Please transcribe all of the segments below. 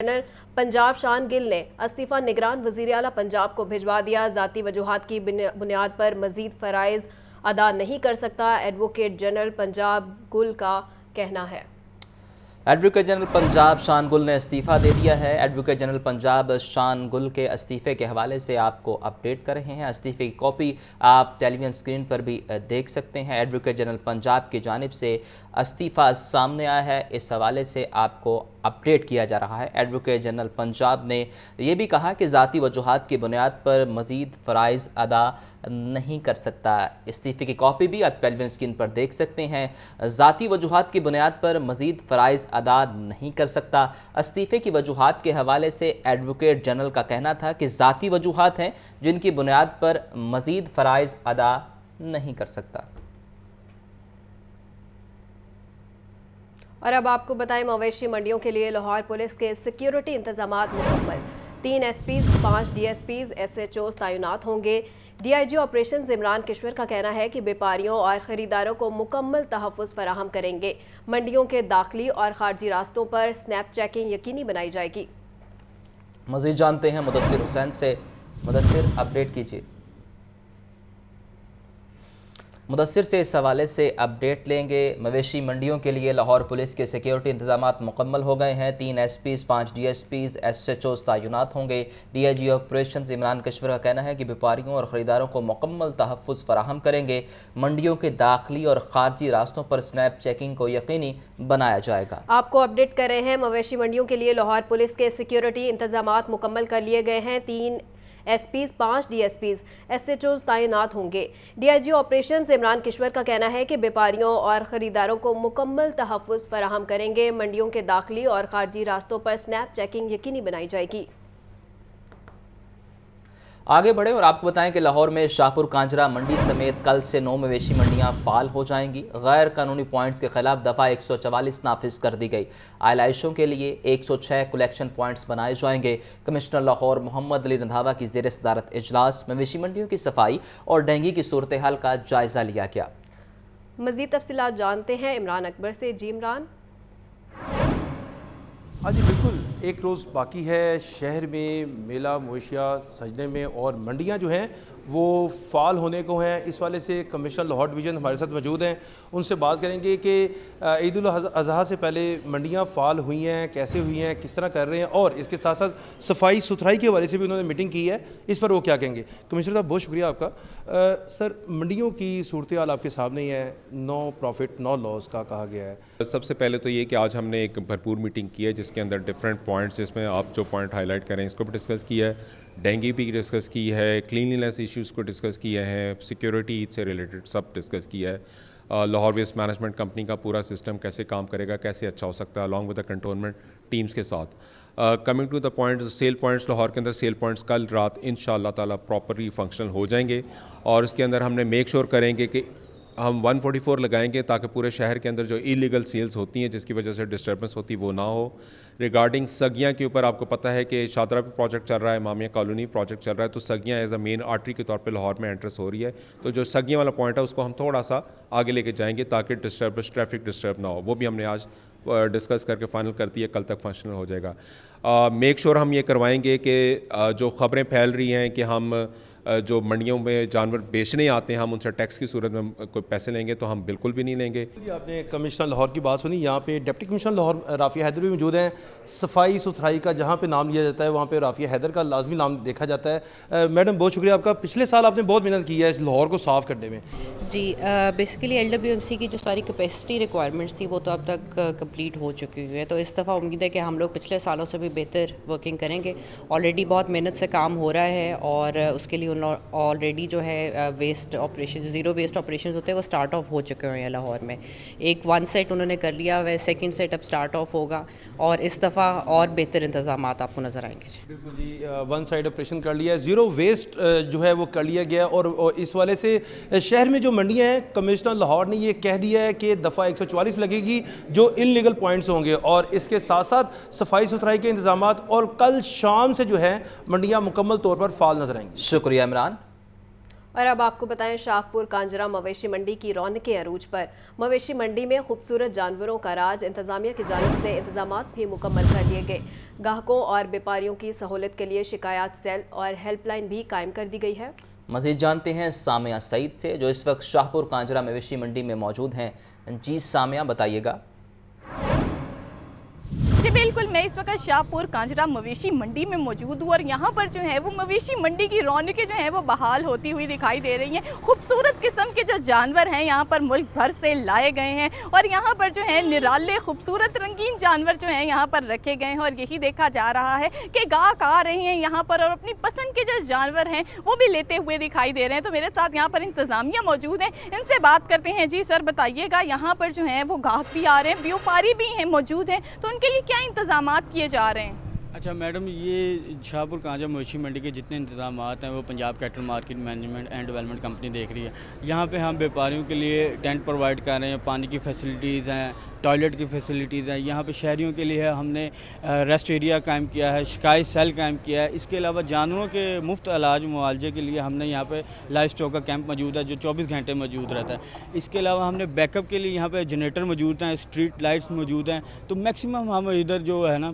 General Punjab शान गिल ने इस्तीफा निगरान वज़ीर आला पंजाब को भिजवा दिया। ज़ाती वजूहात की बुनियाद पर मज़ीद फ़राइज़ अदा नहीं कर सकता, एडवोकेट जनरल पंजाब गुल का कहना है। एडवोकेट जनरल पंजाब शान गुल ने इस्तीफ़ा दे दिया है। एडवोकेट जनरल पंजाब शान गुल के इस्तीफ़े के हवाले से आपको अपडेट कर रहे हैं। इस्तीफ़े की कॉपी आप टेलीविज़न स्क्रीन पर भी देख सकते हैं। एडवोकेट जनरल पंजाब की जानिब से इस्तीफ़ा सामने आया है, इस हवाले से आपको अपडेट किया जा रहा है। एडवोकेट जनरल पंजाब ने यह भी कहा कि ज़ाती वजूहात की बुनियाद पर मज़ीद फ़राइज़ अदा नहीं कर सकता। इस्तीफ़े की कॉपी भी आप टेलीविज़न स्क्रीन पर देख सकते हैं। ज़ाती वजूहात की बुनियाद पर मज़ीद फ़राइज़ अदा नहीं कर सकता। इस्तीफ़े की वजूहात के हवाले से एडवोकेट जनरल का कहना था कि ज़ाती वजूहात हैं जिनकी बुनियाद पर मज़ीद फ़राइज़ अदा नहीं कर सकता। और अब आपको बताएं, मवेशी मंडियों के लिए लाहौर पुलिस के सिक्योरिटी इंतजामात मुकम्मल। 3 एसपीज, 5 डीएसपीज, एसएचओ तैनात होंगे। डीआईजी ऑपरेशंस इमरान किश्वर का कहना है कि व्यापारियों और ख़रीदारों को मुकम्मल तहफ़्फ़ुज़ फराहम करेंगे। मंडियों के दाखिली और खारजी रास्तों पर स्नैप चेकिंग यकीनी बनाई जाएगी। मज़ीद जानते हैं मुदस्सिर हुसैन से। मुदस्सिर, अपडेट कीजिए। मुदस्सिर से इस हवाले से अपडेट लेंगे। मवेशी मंडियों के लिए लाहौर पुलिस के सिक्योरिटी इंतजामात मुकम्मल हो गए हैं। 3 एसपीज़, 5 डीएसपीज़, एसएचओज़ तैनात होंगे। डीआईजी ऑपरेशंस इमरान किश्वर का कहना है कि व्यापारियों और ख़रीदारों को मुकम्मल तहफ़्फ़ुज़ फराहम करेंगे। मंडियों के दाखिली और खारजी रास्तों पर स्नैप चेकिंग को यकीनी बनाया जाएगा। आपको अपडेट कर रहे हैं, मवेशी मंडियों के लिए लाहौर पुलिस के सिक्योरिटी इंतजामात मुकम्मल कर लिए गए हैं। 3 एसपीज़, 5 डीएसपीज़, एसएचओज़ तैनात होंगे। डीआईजी ऑपरेशंस इमरान किश्वर का कहना है कि व्यापारियों और ख़रीदारों को मुकम्मल तहफ़्फ़ुज़ फराहम करेंगे। मंडियों के दाखिली और खारजी रास्तों पर स्नैप चेकिंग यकीनी बनाई जाएगी। आगे बढ़े और आपको बताएं कि लाहौर में शाहपुर कांजरा मंडी समेत कल से 9 मवेशी मंडियां फ़ाल हो जाएंगी। गैर कानूनी पॉइंट्स के खिलाफ दफ़ा 144 नाफिज कर दी गई। आइलाइशों के लिए 106 कलेक्शन पॉइंट्स बनाए जाएंगे। कमिश्नर लाहौर मोहम्मद अली रंधावा की ज़ेर सदारत इजलास मवेशी मंडियों की सफाई और डेंगू की सूरत हाल का जायज़ा लिया गया। मज़ीद तफसीलात जानते हैं इमरान अकबर से। जी इमरान। हाँ जी बिल्कुल, एक रोज़ बाकी है शहर में मेला मवेशिया सजने में, और मंडियाँ जो हैं वो फ़ाल होने को हैं। इस वाले से कमिश्नर लाहौर डिवीज़न हमारे साथ मौजूद हैं, उनसे बात करेंगे कि ईद उल अज़हा से पहले मंडियाँ फ़ाल हुई हैं, कैसे हुई हैं, किस तरह कर रहे हैं, और इसके साथ साथ सफाई सुथराई के हवाले से भी उन्होंने मीटिंग की है, इस पर वो क्या कहेंगे। कमिश्नर साहब बहुत शुक्रिया आपका। सर, मंडियों की सूरत हाल आपके सामने ही है, नो प्रॉफिट नो लॉस का कहा गया है। सबसे पहले तो ये कि आज हमने एक भरपूर मीटिंग की है जिसके अंदर डिफरेंट पॉइंट्स, जिसमें आप जो पॉइंट हाईलाइट करें इसको भी डिस्कस किया है, डेंगू भी डिस्कस की है, क्लीनलीनेस इश्यूज़ को डिस्कस किए हैं, सिक्योरिटी से रिलेटेड सब डिस्कस किया है। लाहौर वेस्ट मैनेजमेंट कंपनी का पूरा सिस्टम कैसे काम करेगा, कैसे अच्छा हो सकता है along with the cantonment teams के साथ। Coming to the point, sale points Lahore के अंदर सेल पॉइंट्स कल रात इंशाअल्लाह ताला प्रॉपरली फंक्शनल हो जाएंगे, और इसके अंदर हमने मेक श्योर करेंगे कि हम 144 लगाएंगे ताकि पूरे शहर के अंदर जो इलीगल सेल्स होती हैं जिसकी वजह से डिस्टर्बेंस होती है वो ना हो। रिगार्डिंग सगियाँ के ऊपर आपको पता है कि शादरा पे प्रोजेक्ट चल रहा है, मामिया कॉलोनी प्रोजेक्ट चल रहा है, तो सगियाँ एज अ मेन आर्टरी के तौर पे लाहौर में एंट्रेंस हो रही है, तो जो सगियाँ वाला पॉइंट है उसको हम थोड़ा सा आगे लेके जाएंगे ताकि ट्रैफिक डिस्टर्ब ना हो। वो भी हमने आज डिस्कस करके फाइनल कर दिया, कल तक फंक्शनल हो जाएगा। मेक श्योर हम ये करवाएंगे कि जो ख़बरें फैल रही हैं कि हम जो मंडियों में जानवर बेचने आते हैं हम उनसे टैक्स की सूरत में कोई पैसे लेंगे, तो हम बिल्कुल भी नहीं लेंगे। आपने कमिश्नर लाहौर की बात सुनी, यहाँ पे डिप्टी कमिश्नर लाहौर राफिया हैदर भी मौजूद हैं। सफाई सुथराई का जहाँ पे नाम लिया जाता है वहाँ पे राफिया हैदर का लाजमी नाम देखा जाता है। मैडम बहुत शुक्रिया आपका, पिछले साल आपने बहुत मेहनत की है इस लाहौर को साफ़ करने में। जी, बेसिकली LWMC की जो सारी कैपेसिटी रिक्वायरमेंट्स थी वो तो अब तक कंप्लीट हो चुकी हुई है, तो इस दफ़ा उम्मीद है कि हम लोग पिछले सालों से भी बेहतर वर्किंग करेंगे। ऑलरेडी बहुत मेहनत से काम हो रहा है, और उसके लिए ऑलरेडी जो है वेस्ट ऑपरेशन, जो ज़ीरो वेस्ट ऑपरेशन होते हैं वो स्टार्ट ऑफ हो चुके हैं लाहौर में। एक 1 सेट उन्होंने कर लिया, वह 2nd सेट अब स्टार्ट ऑफ होगा, और इस दफ़ा और बेहतर इंतजाम आपको नज़र आएंगे। बिल्कुल जी, 1 साइड ऑपरेशन कर लिया है, ज़ीरो वेस्ट जो है वो कर लिया गया, और इस वाले से शहर में जो मंडियाँ हैं, कमिश्नर लाहौर ने ये कह दिया है कि दफ़ा 144 लगेगी जो इनलीगल पॉइंट्स होंगे, और इसके साथ साथ सफाई सुथराई के इंतजामात, और कल शाम से जो है मंडियाँ मुकम्मल तौर पर फाल नजर आएंगी। शुक्रिया इमरान। और अब आपको बताएं, शाहपुर कांजरा मवेशी मंडी की रौनकें अरूज पर। मवेशी मंडी में खूबसूरत जानवरों का राज, इंतजामिया की जानिब से इंतजामात भी मुकम्मल कर लिए गए। ग्राहकों और व्यापारियों की सहूलत के लिए शिकायत सेल और हेल्पलाइन भी कायम कर दी गई है। मज़ीद जानते हैं सामिया सईद से, जो इस वक्त शाहपुर कांजरा मवेशी मंडी में मौजूद हैं। जी सामिया, बताइएगा। जी बिल्कुल, मैं इस वक्त शाहपुर कांजरा मवेशी मंडी में मौजूद हूँ और यहाँ पर जो है वो मवेशी मंडी की रौनकें जो हैं वो बहाल होती हुई दिखाई दे रही हैं। खूबसूरत किस्म के जो जानवर हैं यहाँ पर मुल्क भर से लाए गए हैं और यहाँ पर जो है निराले खूबसूरत रंगीन जानवर जो हैं यहाँ पर रखे गए हैं और यही देखा जा रहा है कि गाहक आ रहे हैं यहाँ पर और अपनी पसंद के जो जानवर हैं वो भी लेते हुए दिखाई दे रहे हैं। तो मेरे साथ यहाँ पर इंतज़ामिया मौजूद हैं, इनसे बात करते हैं। जी सर, बताइएगा, यहाँ पर जो है वो गाहक भी आ रहे हैं, व्यापारी भी हैं मौजूद हैं, तो उनके लिए क्या इंतजामात किए जा रहे हैं? अच्छा मैडम, ये शाहपुर कांजरा मवेशी मंडी के जितने इंतजामात हैं वो Punjab cattle market management and development company देख रही है। यहाँ पे हम व्यापारियों के लिए टेंट प्रोवाइड कर रहे हैं, पानी की फैसिलिटीज़ हैं, टॉयलेट की फैसिलिटीज़ हैं। यहाँ पे शहरियों के लिए हमने रेस्ट एरिया कायम किया है, शिकायत सेल कायम किया है। इसके अलावा जानवरों के मुफ्त इलाज मुआवजे के लिए हमने यहाँ पे लाइफ स्टॉक का कैंप मौजूद है जो 24 घंटे मौजूद रहता है। इसके अलावा हमने बैकअप के लिए यहाँ पे जनरेटर मौजूद हैं, स्ट्रीट लाइट्स मौजूद हैं। तो मैक्सिमम हम इधर जो है ना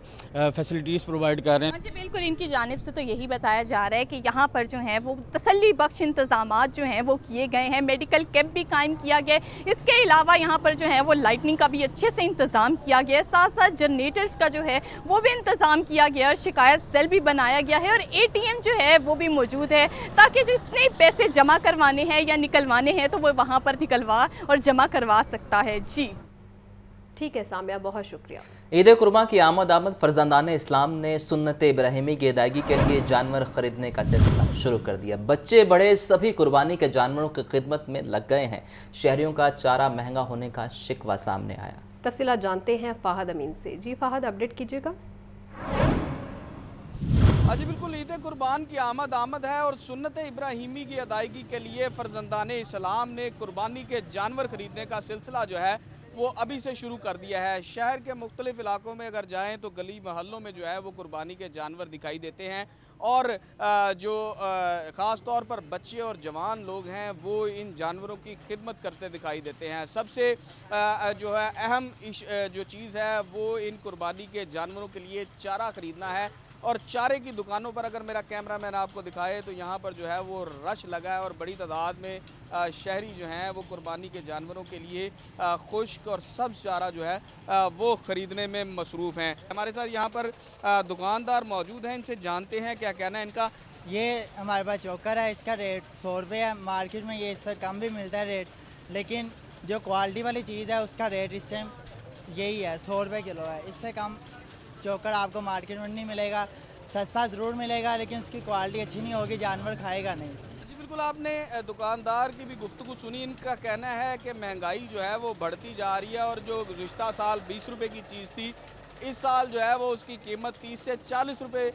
फैसिलिटीज़ प्रोवाइड कर रहे हैं। जी बिल्कुल, इनकी जानिब से तो यही बताया जा रहा है कि यहाँ पर जो है वो तसल्ली बख्श इंतजामात जो हैं वो किए गए हैं। मेडिकल कैंप भी कायम किया गया है। इसके अलावा यहाँ पर जो है वो लाइटनिंग का भी अच्छे से इंतज़ाम किया गया है। साथ साथ जनरेटर्स का जो है वो भी इंतज़ाम किया गया है। शिकायत सेल भी बनाया गया है और ATM जो है वो भी मौजूद है ताकि जिसने पैसे जमा करवाने हैं या निकलवाने हैं तो वो वहाँ पर निकलवा और जमा करवा सकता है। जी ठीक है सामिया, बहुत शुक्रिया। ईद कुर्बान की आमद फर्जंदान इस्लाम ने सुन्नत इब्राहिमी की अदायगी के लिए जानवर खरीदने का सिलसिला शुरू कर दिया। बच्चे बड़े सभी कुर्बानी के जानवरों की खिदमत में लग गए हैं। शहरियों का चारा महंगा होने का शिकवा सामने आया। तफसीलात जानते हैं फ़ाहद अमीन से। जी फ़ाहद, अपडेट कीजिएगा। जी बिल्कुल, ईद कुर्बान की आमद है और सुन्नत इब्राहिमी की अदायगी के लिए फर्जंदान इस्लाम ने कुर्बानी के जानवर खरीदने का सिलसिला जो है वो अभी से शुरू कर दिया है। शहर के मुख्तलिफ इलाकों में अगर जाएं तो गली मोहल्लों में जो है वो कुर्बानी के जानवर दिखाई देते हैं और जो ख़ास तौर पर बच्चे और जवान लोग हैं वो इन जानवरों की खिदमत करते दिखाई देते हैं। सबसे जो है अहम जो चीज़ है वो इन कुर्बानी के जानवरों के लिए चारा ख़रीदना है और चारे की दुकानों पर अगर मेरा कैमरा मैन आपको दिखाए तो यहाँ पर जो है वो रश लगा है और बड़ी तादाद में शहरी जो हैं वो कुर्बानी के जानवरों के लिए खुश्क और सब्ज़ चारा जो है वो ख़रीदने में मसरूफ़ हैं। हमारे साथ यहाँ पर दुकानदार मौजूद हैं, इनसे जानते हैं क्या कहना है इनका। ये हमारे पास चोकर है, इसका रेट 100 रुपये है। मार्केट में ये इससे कम भी मिलता है रेट, लेकिन जो क्वालिटी वाली चीज़ है उसका रेट इस टाइम यही है, 100 रुपये किलो है। इससे कम चोकर आपको मार्केट में नहीं मिलेगा। सस्ता ज़रूर मिलेगा लेकिन उसकी क्वालिटी अच्छी नहीं होगी, जानवर खाएगा नहीं। जी बिल्कुल, आपने दुकानदार की भी गुफ्तगू सुनी। इनका कहना है कि महंगाई जो है वो बढ़ती जा रही है और जो गुज़िश्ता साल 20 रुपये की चीज़ थी, इस साल जो है वो उसकी कीमत 30 से 40 रुपये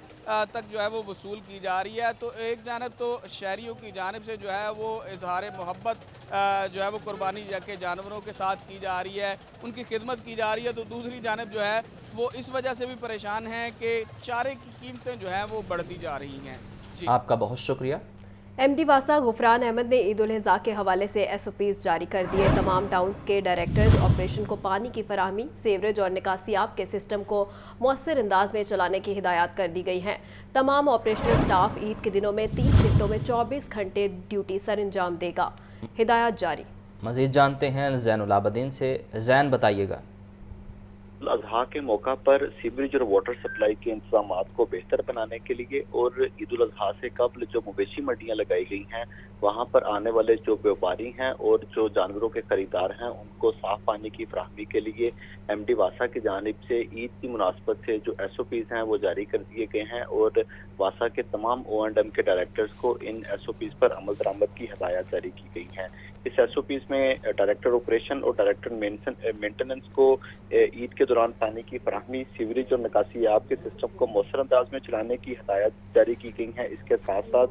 तक जो है वो वसूल की जा रही है। तो एक जानब तो शहरियों की जानिब से जो है वो इजहार मोहब्बत जो है वो कुर्बानी के जानवरों के साथ की जा रही है, उनकी खिदमत की जा रही है। तो दूसरी जानब जो है वो इस वजह से भी परेशान हैं कि चारे की कीमतें जो हैं वो बढ़ती जा रही हैं। जी, आपका बहुत शुक्रिया। MD वासा गुफरान अहमद ने ईद उल अज़हा के हवाले से SOPs जारी कर दिए। तमाम टाउन्स के डायरेक्टर्स ऑपरेशन को पानी की फराहमी, सीवरेज और निकासियाब के सिस्टम को मौसर अंदाज में चलाने की हिदायत कर दी गई हैं। तमाम ऑपरेशनल स्टाफ ईद के दिनों में 3 शिफ्टों में 24 घंटे ड्यूटी सर अंजाम देगा। हिदायत जारी। मज़ीद जानते हैं ज़ैनुल आबदीन से। ज़ैन, बताइएगा। अज़हा के मौका पर सीवरेज और वाटर सप्लाई के इंतजामात को बेहतर बनाने के लिए और ईद उल अज़हा से कबल जो मवेशी मंडियाँ लगाई गई हैं वहाँ पर आने वाले जो व्यापारी हैं और जो जानवरों के खरीदार हैं उनको साफ पानी की फराहमी के लिए MD वासा की जानिब से ईद की मुनासबत से जो SOPs हैं वो जारी कर दिए गए हैं और वासा के तमाम O&M के डायरेक्टर्स को इन SOPs पर अमल दरामद की हिदायत जारी की गई हैं। इस SOPs में डायरेक्टर ऑपरेशन और डायरेक्टर मेंटेनेंस को ईद के दौरान पानी की फराहमी, सीवरेज और निकासियाब के सिस्टम को मौसर अंदाज में चलाने की हिदायत जारी की गई है। इसके साथ साथ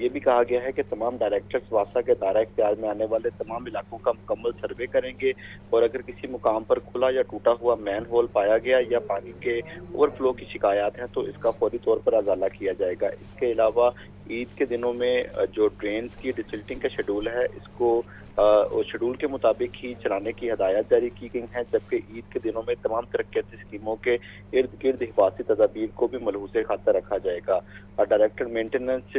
ये भी कहा गया है कि तमाम डायरेक्टर्स वासा के दायरा इख्तियार में आने वाले तमाम इलाकों का मुकम्मल सर्वे करेंगे और अगर किसी मुकाम पर खुला या टूटा हुआ मैन होल पाया गया या पानी के ओवरफ्लो की शिकायत है तो इसका फौरी तौर पर अजाला किया जाएगा। इसके अलावा عید کے دنوں میں جو ٹرینز کی ڈسلٹنگ کا شیڈول ہے اس کو شیڈول کے مطابق ہی چلانے کی ہدایات جاری کی گئی ہیں، جبکہ عید کے دنوں میں تمام ترقیاتی اسکیموں کے ارد گرد حفاظتی تدابیر کو بھی ملحوظ خاطر رکھا جائے گا۔ ڈائریکٹر مینٹیننس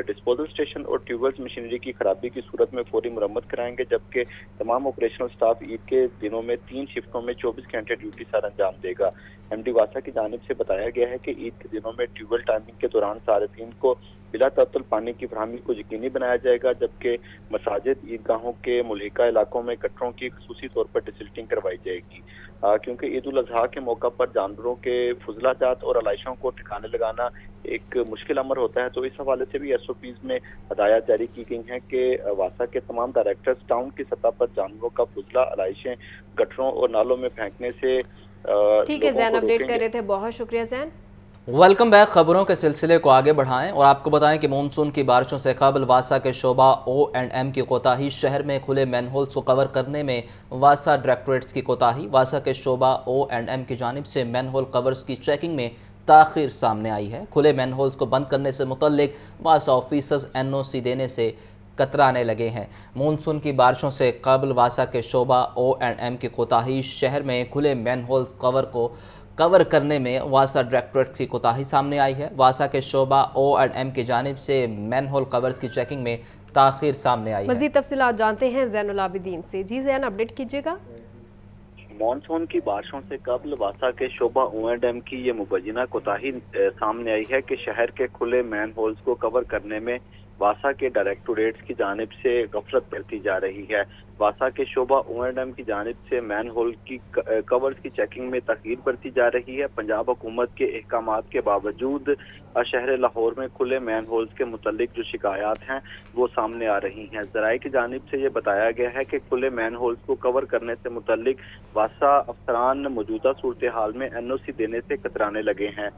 ڈسپوزل اسٹیشن اور ٹیوبویلز مشینری کی خرابی کی صورت میں فوری مرمت کرائیں گے، جبکہ تمام آپریشنل سٹاف عید کے دنوں میں 3 شفٹوں میں 24 گھنٹے ڈیوٹی سر انجام دے گا۔ ایم ڈی واسا کی جانب سے بتایا گیا ہے کہ عید کے دنوں میں ٹیوبویل ٹائمنگ کے دوران صارفین کو بلا تعطل پانی کی فراہمی کو یقینی بنایا جائے گا، جبکہ مساجد، عیدگاہوں کے ملحقہ علاقوں میں گٹروں کی خصوصی طور پر ڈسلٹنگ کروائی جائے گی، کیونکہ عید الاضحیٰ کے موقع پر جانوروں کے فضلہ جات اور علائشوں کو ٹھکانے لگانا ایک مشکل امر ہوتا ہے، تو اس حوالے سے بھی ایس او پیز میں ہدایات جاری کی گئی ہیں کہ واسا کے تمام ڈائریکٹرز ٹاؤن کی سطح پر جانوروں کا فضلہ، علائشیں گٹروں اور نالوں میں پھینکنے سے ٹھیک ہے زین، اپڈیٹ کر رہے تھے، بہت شکریہ زین۔ Welcome back. خبروں کے سلسلے کو آگے بڑھائیں اور آپ کو بتائیں کہ مونسون کی بارشوں سے قبل واسا کے شعبہ او اینڈ ایم کی کوتاہی، شہر میں کھلے مین ہولز کو کور کرنے میں واسا ڈائریکٹوریٹس کی کوتاہی۔ واسا کے شعبہ او اینڈ ایم کی جانب سے مین ہول کورز کی چیکنگ میں تاخیر سامنے آئی ہے۔ کھلے مین ہولز کو بند کرنے سے متعلق واسا آفیسرز این او سی دینے سے کترانے لگے ہیں۔ مونسون کی بارشوں سے قبل واسا کے شعبہ او اینڈ ایم کی کوتاہی، شہر میں کھلے مین ہولز کور کرنے میں واسا ڈائریکٹوریٹ کی کوتاہی سامنے آئی ہے۔ واسا کے شعبہ او اینڈ ایم کی جانب سے مین ہول کورز کی چیکنگ میں تاخیر سامنے آئی ہے۔ مزید تفصیلات جانتے ہیں زین العابدین سے۔ جی زین، اپڈیٹ کیجیے گا۔ مانسون کی بارشوں سے قبل واسا کے شعبہ او اینڈ ایم کی یہ مبینہ کوتاہی سامنے آئی ہے کہ شہر کے کھلے مین ہولز کو کور کرنے میں واسا کے ڈائریکٹوریٹس کی جانب سے غفلت برتی جا رہی ہے۔ واسا کے شعبہ او اینڈ ایم کی جانب سے مین ہول کی کورز کی چیکنگ میں تاخیر برتی جا رہی ہے۔ پنجاب حکومت کے احکامات کے باوجود شہر لاہور میں کھلے مین ہولز کے متعلق جو شکایات ہیں وہ سامنے آ رہی ہیں۔ ذرائع کی جانب سے یہ بتایا گیا ہے کہ کھلے مین ہولز کو کور کرنے سے متعلق واسا افسران موجودہ صورتحال میں این او سی دینے سے کترانے لگے ہیں۔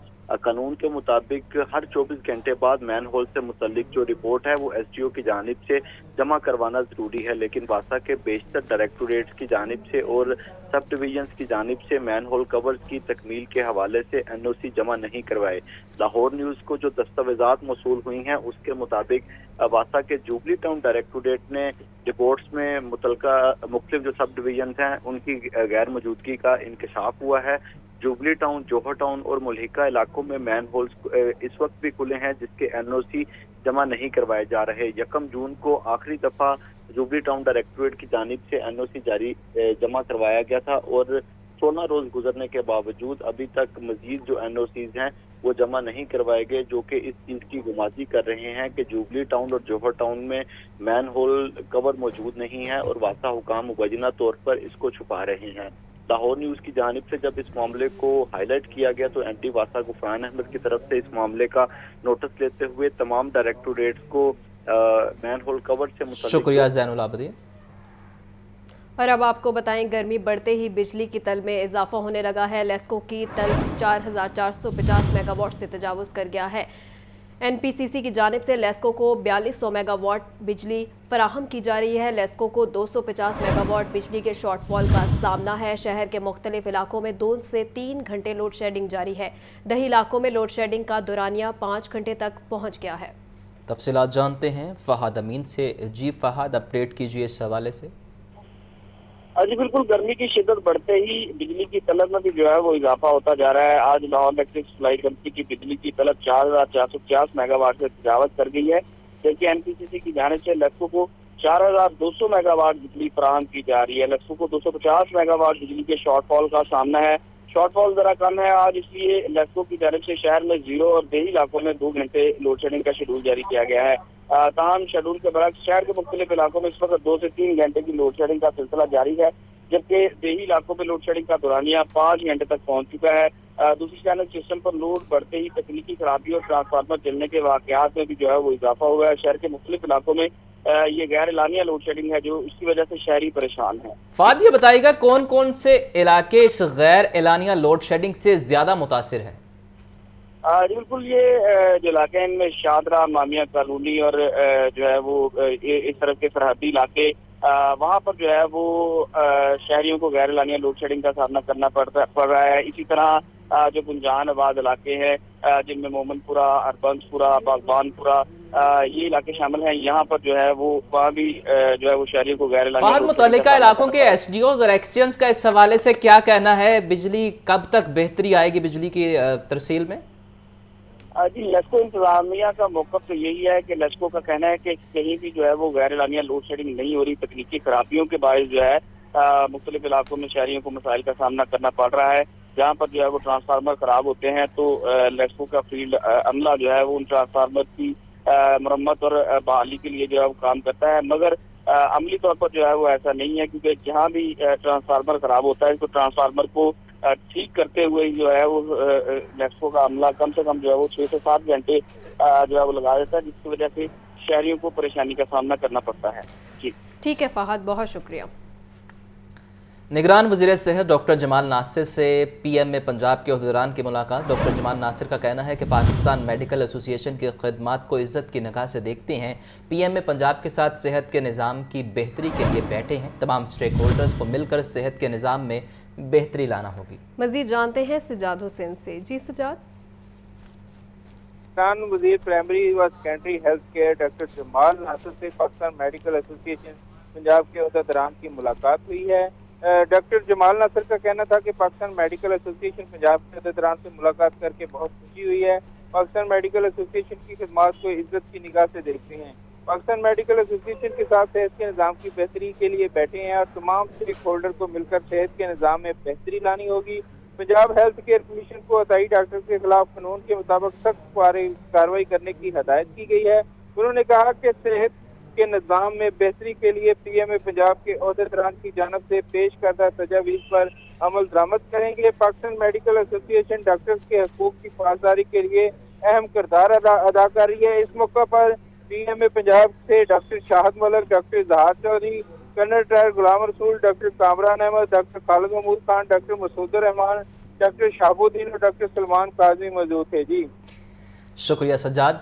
قانون کے مطابق ہر 24 گھنٹے بعد مین ہول سے متعلق جو رپورٹ ہے وہ ایس ڈی او کی جانب سے جمع کروانا ضروری ہے، لیکن واسا کے بیشتر ڈائریکٹوریٹس کی جانب سے اور سب ڈویژنز کی جانب سے مین ہول کورز کی تکمیل کے حوالے سے این او سی جمع نہیں کروائے۔ لاہور نیوز کو جو دستاویزات موصول ہوئی ہیں اس کے مطابق واسا کے جوبلی ٹاؤن ڈائریکٹوریٹ نے رپورٹس میں متعلقہ مختلف جو سب ڈویژنز ہیں ان کی غیر موجودگی کا انکشاف ہوا ہے۔ جوبلی ٹاؤن، جوہر ٹاؤن اور ملحقہ علاقوں میں مین ہولز اس وقت بھی کھلے ہیں جس کے این او سی جمع نہیں کروائے جا رہے۔ 1 جون کو آخری دفعہ جوبلی ٹاؤن ڈائریکٹوریٹ کی جانب سے این او سی جمع کروایا گیا تھا اور 16 روز گزرنے کے باوجود ابھی تک مزید جو این او سیز ہیں وہ جمع نہیں کروائے گئے، جو کہ اس چیز کی گمازی کر رہے ہیں کہ جوبلی ٹاؤن اور جوہر ٹاؤن میں مین ہول کور موجود نہیں ہے اور واسا حکام مبینہ طور پر اس کو چھپا رہے ہیں۔ لاہور نیوز کی جانب سے جب اس معاملے کو ہائی لائٹ کیا گیا تو اینٹی واسا غفران احمد کی طرف سے اس معاملے کا نوٹس لیتے ہوئے تمام ڈائریکٹوریٹس کو مین ہول کور سے متعلق شکریہ زین العابدین۔ اور اب آپ کو بتائیں، گرمی بڑھتے ہی بجلی کی تل میں اضافہ ہونے لگا ہے۔ لیسکو کی تل 4450 میگا واٹ سے تجاوز کر گیا ہے۔ این پی سی سی کی جانب سے لیسکو کو 4200 میگا واٹ بجلی فراہم کی جا رہی ہے۔ لیسکو کو 250 میگا واٹ بجلی کے شارٹ فال کا سامنا ہے۔ شہر کے مختلف علاقوں میں 2 سے 3 گھنٹے لوڈ شیڈنگ جاری ہے۔ دیہی علاقوں میں لوڈ شیڈنگ کا دورانیہ 5 گھنٹے تک پہنچ گیا ہے۔ تفصیلات جانتے ہیں فہد امین سے۔ جی فہد، اپڈیٹ کیجیے اس حوالے سے۔ جی بالکل، گرمی کی شدت بڑھتے ہی بجلی کی طلب میں بھی جو ہے وہ اضافہ ہوتا جا رہا ہے۔ آج لاہور الیکٹرک سپلائی کمپنی کی بجلی کی طلب 4450 میگا واٹ سے تجاوز کر گئی ہے، جبکہ این پی سی سی کی جانب سے لیسکو کو 4200 میگا واٹ بجلی فراہم کی جا رہی ہے۔ لیسکو کو 250 میگا واٹ بجلی کے شارٹ فال کا سامنا ہے۔ شارٹ فال ذرا کم ہے آج، اس لیے لیسکو کی جانب سے شہر میں 0 اور دیہی علاقوں میں 2 گھنٹے لوڈ شیڈنگ کا شیڈول جاری کیا گیا ہے۔ تاہم شیڈول کے برعکس شہر کے مختلف علاقوں میں اس وقت 2 سے 3 گھنٹے کی لوڈ شیڈنگ کا سلسلہ جاری ہے، جبکہ دیہی علاقوں میں لوڈ شیڈنگ کا دورانیہ 5 گھنٹے تک پہنچ چکا ہے۔ دوسری جانب سسٹم پر لوڈ بڑھتے ہی تکنیکی خرابی اور ٹرانسفارمر جلنے کے واقعات میں بھی جو ہے وہ اضافہ ہوا ہے۔ شہر کے مختلف علاقوں میں یہ غیر اعلانیہ لوڈ شیڈنگ ہے، جو اس کی وجہ سے شہری پریشان ہیں۔ فہد، یہ بتائیے گا کون کون سے علاقے اس غیر اعلانیہ لوڈ شیڈنگ سے زیادہ متاثر ہیں؟ جی بالکل، یہ جو علاقے ہیں ان میں شادرہ، مامیہ کالونی اور جو ہے وہ اس طرف کے سرحدی علاقے، وہاں پر جو ہے وہ شہریوں کو غیر اعلانیہ لوڈ شیڈنگ کا سامنا کرنا پڑ رہا ہے۔ اسی طرح جو گنجان آباد علاقے ہیں جن میں مومن پورہ، اربنس پورہ، باغبان پورہ یہ علاقے شامل ہیں، یہاں پر جو ہے وہ وہاں بھی جو ہے وہ شہریوں کو غیر اعلانیہ فہد، متعلقہ علاقوں کے ایس ڈی اوز اور ایکسچینج کا اس حوالے سے کیا کہنا ہے؟ بجلی کب تک بہتری آئے گی بجلی کی ترسیل میں؟ جی، لیسکو انتظامیہ کا موقف تو یہی ہے کہ لیسکو کا کہنا ہے کہ کہیں بھی جو ہے وہ غیر اعلانیہ لوڈ شیڈنگ نہیں ہو رہی، تکنیکی خرابیوں کے باعث جو ہے مختلف علاقوں میں شہریوں کو مسائل کا سامنا کرنا پڑ رہا ہے۔ جہاں پر جو ہے وہ ٹرانسفارمر خراب ہوتے ہیں تو لیسکو کا فیلڈ عملہ جو ہے وہ ان ٹرانسفارمر کی مرمت اور بحالی کے لیے جو ہے وہ کام کرتا ہے، مگر عملی طور پر جو ہے وہ ایسا نہیں ہے، کیونکہ جہاں بھی ٹرانسفارمر خراب ہوتا ہے تو ٹرانسفارمر کو ٹھیک کرتے ہوئے جو ہے وہ لیسکو کا عملہ کم سے کم جو ہے وہ 6 سے 7 گھنٹے جو ہے وہ لگا دیتا ہے، جس کی وجہ سے شہریوں کو پریشانی کا سامنا کرنا پڑتا ہے۔ جی ٹھیک ہے فہد، بہت شکریہ۔ نگران وزیر صحت ڈاکٹر جمال ناصر سے پی ایم میں پنجاب کے عہدیداران کی ملاقات۔ ڈاکٹر جمال ناصر کا کہنا ہے کہ پاکستان میڈیکل ایسوسی ایشن کی خدمات کو عزت کی نگاہ سے دیکھتے ہیں۔ پی ایم میں پنجاب کے ساتھ صحت کے نظام کی بہتری کے لیے بیٹھے ہیں۔ تمام سٹیک ہولڈرز کو مل کر صحت کے نظام میں بہتری لانا ہوگی۔ مزید جانتے ہیں سجاد حسین سے۔ جی سجاد۔ پاکستان وزیر پرائمری و سیکنڈری ہیلتھ کیئر ڈاکٹر جمال ناصر سے پاکستان میڈیکل ایسوسی ایشن پنجاب کے عہدیداران کی ملاقات ہوئی ہے۔ ڈاکٹر جمال ناصر کا کہنا تھا کہ پاکستان میڈیکل ایسوسی ایشن پنجاب کے عہدیداران سے ملاقات کر کے بہت خوشی ہوئی ہے۔ پاکستان میڈیکل ایسوسی ایشن کی خدمات کو عزت کی نگاہ سے دیکھتے ہیں۔ پاکستان میڈیکل ایسوسی ایشن کے ساتھ صحت کے نظام کی بہتری کے لیے بیٹھے ہیں اور تمام اسٹیک ہولڈر کو مل کر صحت کے نظام میں بہتری لانی ہوگی۔ پنجاب ہیلتھ کیئر کمیشن کو عطائی ڈاکٹر کے خلاف قانون کے مطابق سخت کارروائی کرنے کی ہدایت کی گئی ہے۔ انہوں نے کہا کہ صحت کے نظام میں بہتری کے لیے پی ایم پنجاب کے عہدیداران کی جانب سے پیش کردہ تجاویز پر عمل درآمد کریں گے۔ پاکستان میڈیکل ایسوسی ایشن ڈاکٹرز کے حقوق کی پاسداری کے لیے اہم کردار ادا کر رہی ہے۔ اس موقع پر پی ایم پنجاب سے ڈاکٹر شاہد ملک، ڈاکٹر اظہار چودھری، کرنل ٹائر غلام رسول، ڈاکٹر کامران احمد، ڈاکٹر خالد محمود خان، ڈاکٹر مسعود الرحمان، ڈاکٹر شہاب الدین اور ڈاکٹر سلمان قاضی موجود تھے۔ جی شکریہ سجاد۔